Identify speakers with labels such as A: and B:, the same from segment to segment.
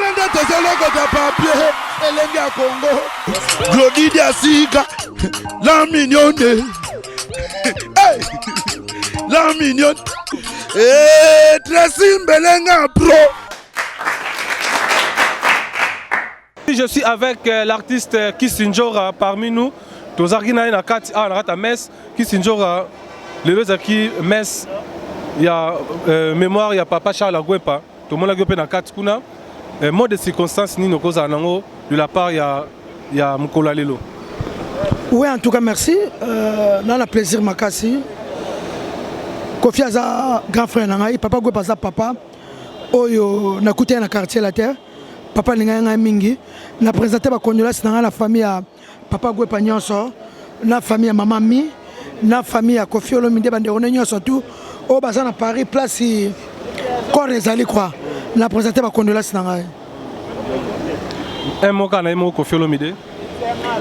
A: Nalanda tezoloko ta papier elenge ya Congo. Glodidi Asika. La mignonne. Hey! La mignonne. Eh, Tracy Mbelenga Pro.
B: Je suis avec l'artiste Kissinjora parmi nous. Tozargina na kati a na rata mess Kissinjora le lozaki mess il y a mémoire il y a papa Charles Agwepa. Tout le monde a gopé na kati kuna mot de circonstance ni nokoza nango de la part il y a Mukola Lelo.
C: Oui, en tout cas merci. Dans le plaisir makasi. Kofi aza grand frère nangai papa Agwepa za papa oyo nakuté na quartier la terre. Papa Ninga Mingi, na présenté ma condoléance dans la famille à Papa Agwepa Nyonso, na famille à Maman Mi, na famille à Kofi Olomide Banderone Nyonso tout, au bazar à Paris, place corps des alliés quoi. Na présenté ma condoléance dans la.
B: Un mot quand on a Kofi Olomide.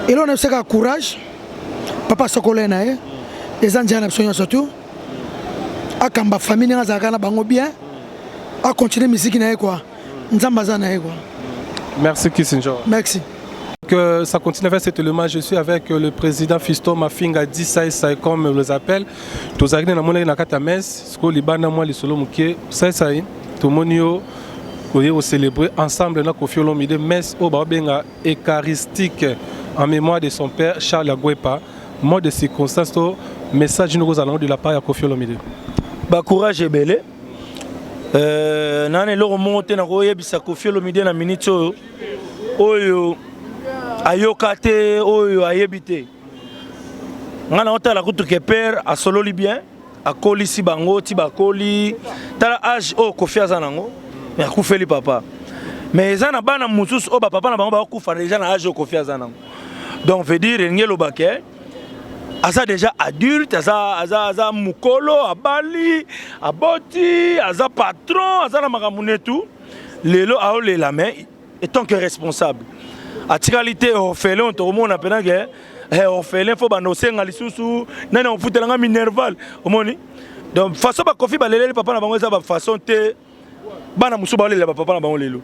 C: Et là on a ce courage, Papa Sokolé nae, les Indiens absolument surtout, à Kamba famille n'a zakana bango bien, à continuer musique nae quoi, nzambaza nae quoi.
B: Merci Kissinjora.
C: Merci.
B: Que ça continue avec cet élément. Je suis avec le président Fiston Mafinga Dissaï comme on les appelle. Tous les gens na kata messe, ce que libana moi les solo muké, ça tout le monde yo célébrer ensemble na Kofi Olomide messe au babenga eucharistique en mémoire de son père Charles Agwepa. Mot de circonstance message nous allons de la part de Kofi Olomide.
D: Ba courage et belé. Nane loro monte na koyebisa Kofi Olomide na minute oyo ayokate oyo ayebite ngana otala kutu ke père asololi bien akoli si bango ti bakoli tala âge o Kofi azanango mais akufeli papa mais ezana bana mususu o ba papa na bango ba kufa déjà na âge o Kofi azanango donc veut dire ngelo baké aza déjà adulte, aza mukolo, abali, aboti, aza patron, aza na makamune tout. Lelo a olé la main, étant que responsable. A tigalité orphelin, tout le monde a peine que orphelin faut banoser ngali susu, nana on fout la minerval, omoni. Donc façon ba Kofi ba lele papa na bango za ba façon te bana musu ba lele papa na bango lelo.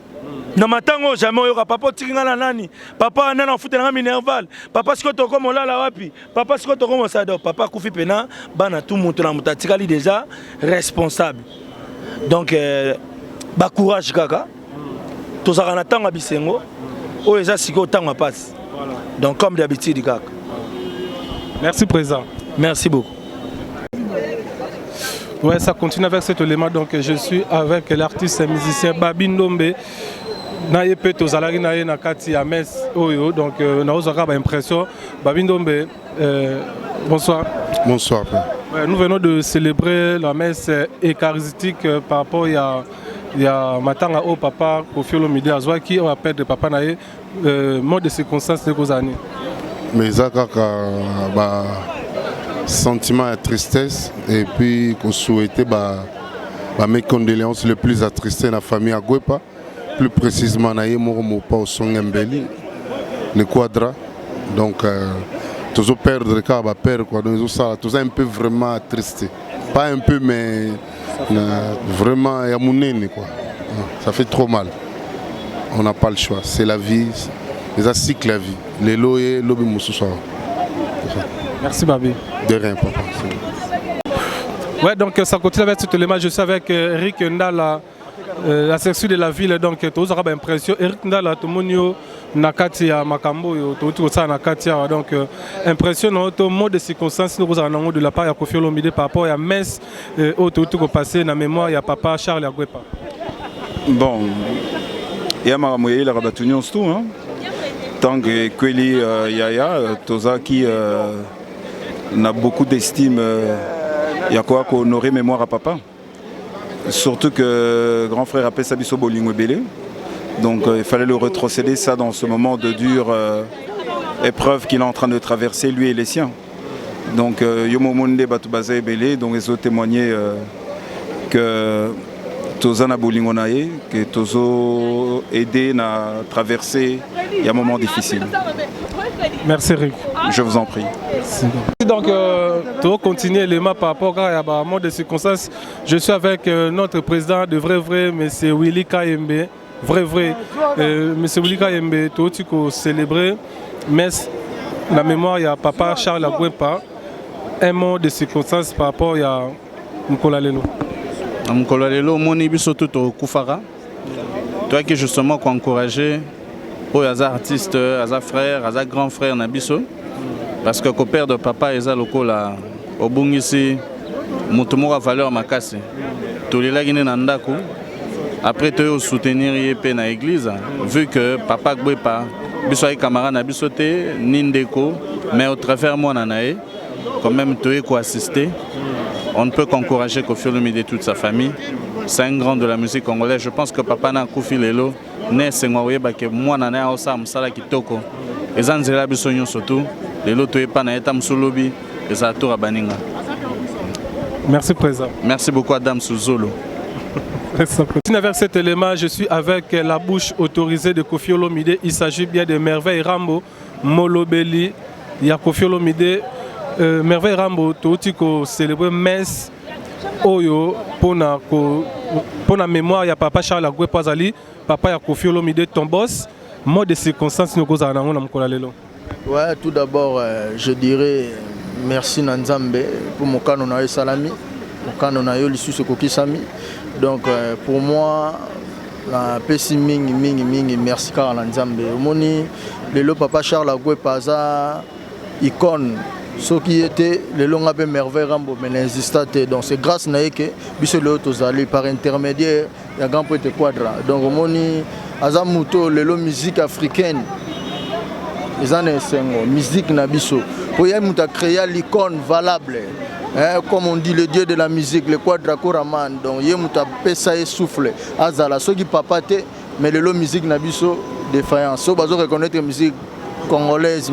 D: Na matango jamais yoka papa tinga na nani papa nana futelanga minerval papa siko to comme là wapi papa siko to comme ça papa kufi pena bana tout monde na mutatikali déjà responsable donc ba courage kaka to za kana tanga bisengo o eza siko tanga passe donc comme d'habitude kaka.
B: Merci président.
D: Merci beaucoup.
B: Ouais, ça continue avec cet élément donc je suis avec l'artiste et musicien Babi Ndombe. Na yepe tozalaki na ye na kati ya messe oyo donc na ozaka ba impression Babi Ndombe bonsoir.
A: Bonsoir.
B: Ouais, nous venons de célébrer la messe eucharistique par rapport il y a matanga au papa Kofi Olomide azwaki on appelle de papa na ye mode de circonstance de kozani.
A: Mais ça ba sentiment de tristesse et puis qu'on souhaitait mes condoléances les plus attristées la famille Agwepa. Plus précisément, na mon pas au Songembeli, le quadra. Donc, toujours perdre le cas, perdre quoi. Donc, ça, tout ça un peu vraiment attristé. Pas un peu, mais vraiment, il y a mon nez quoi. Ça fait trop mal. On n'a pas le choix. C'est la vie. C'est un cycle la vie. Les loyers, l'obi moussoussa.
B: Merci Babi.
A: De rien, papa.
B: Ouais, donc ça continue avec tout élément. Je suis avec Eric Ndala. La section de la ville donc tous aura impression Eric Ndala tout monde nakati ya makambo yo tout ça nakati ya donc impression notre mot de circonstance nous avons de la part ya Kofi Olomide par rapport à messe au tout passé na mémoire ya papa Charles Agwepa.
E: Bon ya maramoye la rabatunion tout hein tant que Kweli Yaya toza qui n'a beaucoup d'estime ya quoi honorer mémoire à papa. Surtout que grand frère appelle Sabiso Bolingo Belé. Donc il fallait le retrocéder ça dans ce moment de dure épreuve qu'il est en train de traverser lui et les siens. Donc Yomomonde Batoubaza Belé, donc ils ont témoigné que Tozana Bolingo Nae, que Tozo aidé à traverser il y a un moment difficile.
B: Merci Eric.
E: Je vous en prie.
B: Merci. Donc, tout continuer l'élément par rapport à un mode de circonstances. Je suis avec notre président de vrai, M. Willy Kayembe. vrai. Monsieur Boulika Yembe, tout célébrer, mais la mémoire, il y a papa Charles Agouempa, un mot de circonstance par rapport à Mkola Lelo.
F: Mkola Lelo, mon ibiso tout au Koufara. Toi qui justement encourager aux artistes, aux frères, aux grands frères Nabiso. Parce que le père de papa est là, au Bungisi, Moutomo a valeur Makasi. Tous les lagines Nandaku. Après, tu as soutenir l'église, vu que papa Gwepa, Bissoy camarade Nabisote, Nindeko, mais au travers moi Nanae, quand même tu es assister. On ne peut qu'encourager Koffi Olomide et toute sa famille. C'est un grand de la musique congolaise. Je pense que papa n'a Koffi Lelo, né Sengoye, que moi Nanae a Osam Sala Kitoko. Et Zanzela Bissonyon surtout, Lelo tu es pas Naeta Msolobi, et Zatoura Baninga.
B: Merci président.
F: Merci beaucoup Adam Souzolo.
B: Avec cet élément, je suis avec la bouche autorisée de Koffi Olomide. Il s'agit bien de Merveille Rambo, Molobeli, il y a Koffi Olomide. Merveille Rambo, tu as célébré messe Oyo pour la mémoire. Il y a papa Charles Agouempa Zali, papa ya Koffi Olomide, ton boss. Mot de circonstance, nous avons
G: ouais, tout d'abord, je dirais merci Nanzambe pour mon canon à Salami, mon canon à Yolissu Kokisami. Donc pour moi, la PC Ming, merci car Nanzambe. Moni, le papa Charles Agouempa za icône. Ce qui était le long appel Merveille Rambo, mais n'existait. Donc c'est grâce à eux que Bissot Tozali par intermédiaire, il y a grand peu de quadra. Donc moni Azamuto, le musique africaine. Les années musique Nabiso. Pour y avoir créé l'icône valable. Comme on dit le dieu de la musique, le quadra Koraman. Donc il y a pesa et souffle. Azala, ceux qui papatent, mais le musique Nabiso défaillance. Ceux qui reconnaissent la musique congolaise,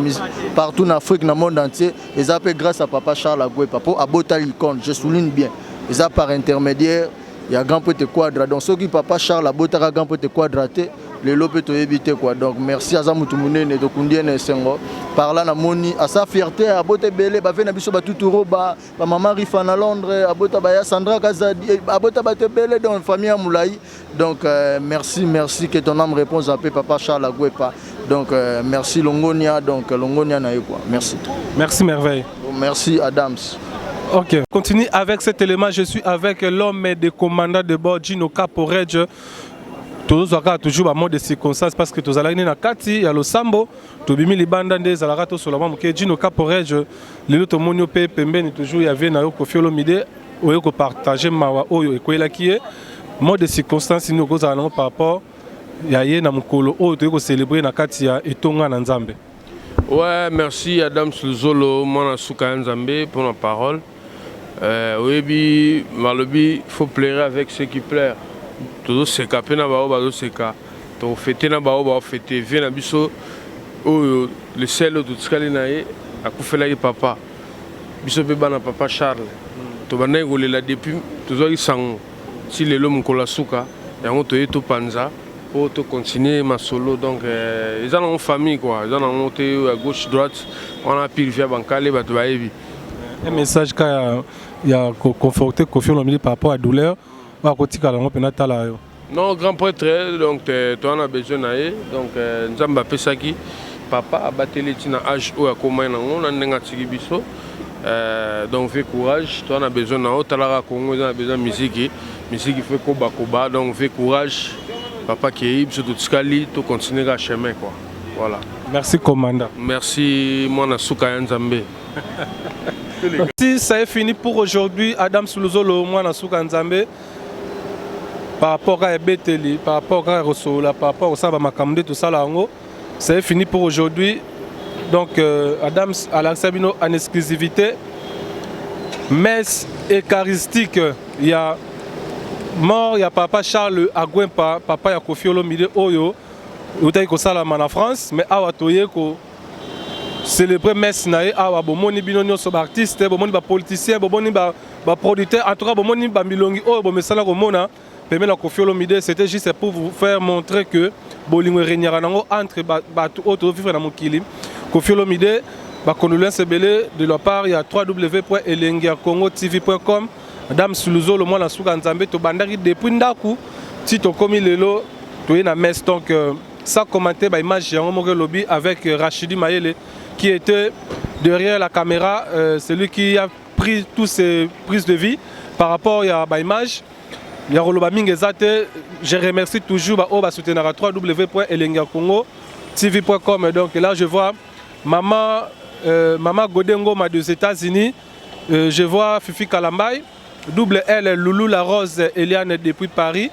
G: partout en Afrique, dans le monde entier, et ça fait grâce à papa Charles Agouempa pour abota l'icône, je souligne bien. Et ça par intermédiaire, il y a grand peu de quadra. Donc ceux qui papa Charles abota grand peu de quadraté, les lots peuvent éviter quoi. Donc merci à Zamoutoumouné et Dokundien et Sengo. Par là, Moni, à sa fierté, à Bote Belé, à Venabiso Batuturo, à maman Rifan à Londres, à Bota Baya Sandra Kazadi, à Bota Bate Belé dans la famille Amoulaï. Donc merci que ton âme réponse à papa Charles Agouempa. Donc merci Longonia, donc Longonia Naï quoi. Merci.
B: Merci Merveille.
G: Merci Adams.
B: Ok, continue avec cet élément. Je suis avec l'homme des commandants de bord, Gino Caporedge. Toujours à mode de circonstances parce que tous allons na kati, il y a le sambo, tu bimi les bandes des alarato sur la main. Ok, Gino Caporedge, les autres monio pe pembe toujours il y avait na Koffi Olomide, oyo ko partager mawa oyo ekoyela kié. Mode de circonstances nous goza na par rapport ya ye na mukolo oyo to ko célébrer na kati ya etonga na Nzambe.
H: Ouais, merci Adam Souzolo, mona suka Nzambe pour la parole. Oui, malobi, faut plaire avec ceux qui plairent. Toujours se capé na bao bazo seka. To fêter na bao fêter vient na biso o le sel de tskali na ye akufela ye papa. Biso pe bana papa Charles. To bana ngolela depuis toujours isango. Si le lom kola suka yango to yeto panza pour to continuer ma solo donc ils ont une famille quoi. Ils ont monté à gauche droite. On a pile via bankale bato baebi.
B: Un message il y a conforté Koffi Olomide par rapport à douleur.
H: Non, grand prêtre, donc tu en as besoin d'aller. Donc, Nzamba Pesaki, papa a battu les tina âge ou à comment on a un biso. Donc, fais courage, tu en as besoin d'aller. Tu as besoin de musique, musique fait koba. Donc, fais courage, papa qui est sur tout scali, tu continues à chemin quoi. Voilà.
B: Merci, commandant.
H: Merci, moi, Nasuka Nzambe.
B: Si ça est fini pour aujourd'hui, Adam Soulozolo, moi, Nasuka Nzambe. Par rapport à Beteli, par rapport à Rossola, par rapport au Saba Makamde, tout ça là, c'est fini pour aujourd'hui. Donc, Adams Alex Sabino en exclusivité. Messe eucharistique, il y a mort, il y a papa Charles Agouempa, papa ya Koffi Olomide Oyo, il y a Salama en France, mais awa toye ko célébrer messe nae awa bomoni binonyo so artiste, bomoni ba politicien, bomoni ba producteur, en tout cas bomoni ba milongi oyo bomesala ko mona. Koffi Olomide, c'était juste pour vous faire montrer que Bolingo Renyaranango entre Batu Auto vivre dans mon kilim. Koffi Olomide, condoléances de leur part, il y a www.elengiakongotv.com. Madame Soulozolo, moi, la souka Nzambe, to bandari depuis Ndaku, si to komi lelo, tu es na messe donc ça commenter ba image yango moko lobby avec Rachidi Mayele qui était derrière la caméra, celui qui a pris toutes ces prises de vie par rapport à ba image. Je remercie toujours au soutenir à www.elengakongo.tv.com. Donc là je vois maman Godengo des États-Unis, je vois Fifi Kalambay, double L Loulou la Rose Eliane depuis Paris,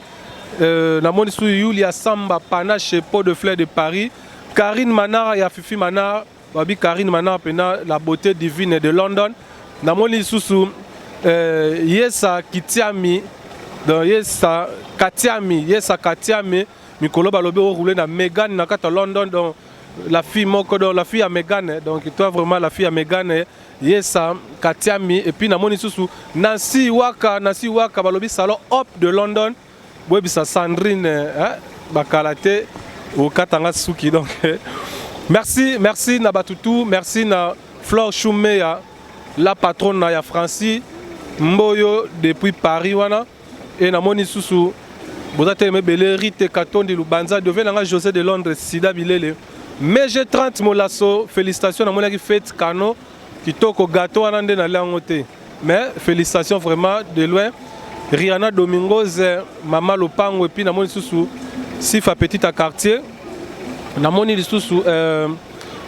B: Namonisu Yulia Samba Panache Pot de Fleurs de Paris, Karine Manar et Fifi Manar, Babi Karine Manar pena la beauté divine de London, Namonisu Yesa Kitiami. Donc yesa Katiami Mikolo Balobe roulé na Megan na kata London donc la fille moko donc la fille à Megan donc toi vraiment la fille à Megan yesa Katiami et puis na moni susu Nancy Waka Balobi salon hop de London webisa Sandrine bakalate au Katanga Suki donc merci na Batutu, merci na Flore Choumeya la patronne na ya Francis Mboyo depuis Paris wana. Et na moni susu bozate mebele Rite Katondi Lubanza devait nanga José de Londres Sida Bilele mais j'ai 30 molasso félicitations na mona ki fête kano kitoko gâteau anande na langote mais félicitations vraiment de loin Rihanna Domingos Mama Lopango et puis na moni susu Sifa Petite à quartier na moni susu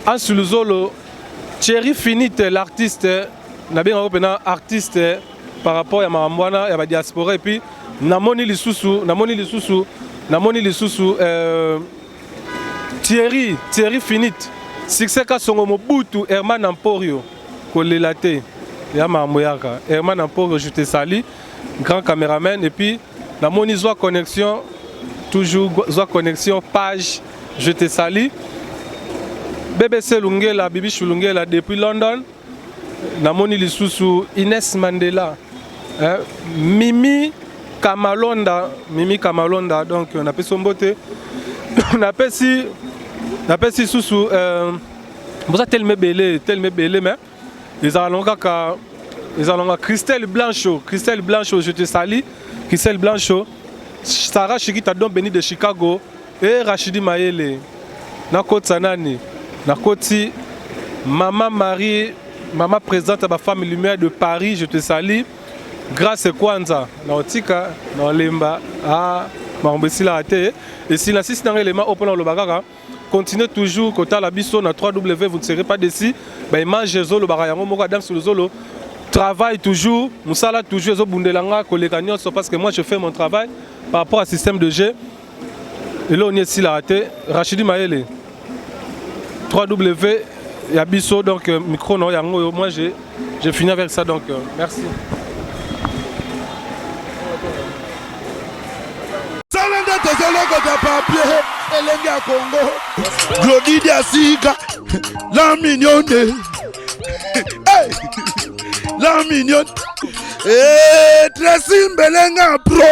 B: Ansuluzolo Thierry Finite l'artiste na bien européen artiste par rapport à Marambwana et à la diaspora et puis namoni lisusu Thierry Finite succès ka songo mobutu Herman Emporio kolelate ya mamoyaka Herman Emporio je te salue grand caméraman et puis namoni Zoa connexion toujours Zoa connexion page je te salue BBC Lungela Bibi Chulungela depuis London namoni lisusu Inès Mandela Mimi Kamalonda donc on appelle son beauté on appelle si sous vous êtes tellement belé mais ils allons Christelle Blanchot je te salue Christelle Blanchot Sarah Chikita don Béni de Chicago et Rachidi Mayele na côte sanani na côté maman Marie maman présidente de la famille lumière de Paris je te salue grâce Kwanza na otika na lemba marombesila ate et si la six dans l'élément open le bagara continuez toujours kota la biso na 3W vous ne serez pas déçus ba image zolo bagaya ngo adam sur le zolo travaille toujours musala toujours zo bundelanga koleka nyonso parce que moi je fais mon travail par rapport au système de jeu et là on est ici la ate Rachidi Mayele 3W ya biso donc micro no yango moi j'ai fini avec ça donc merci.
I: Papier, Elenga Congo, Glody Diasiga, la mignonne, la mignonne, Tracy Belenga Pro.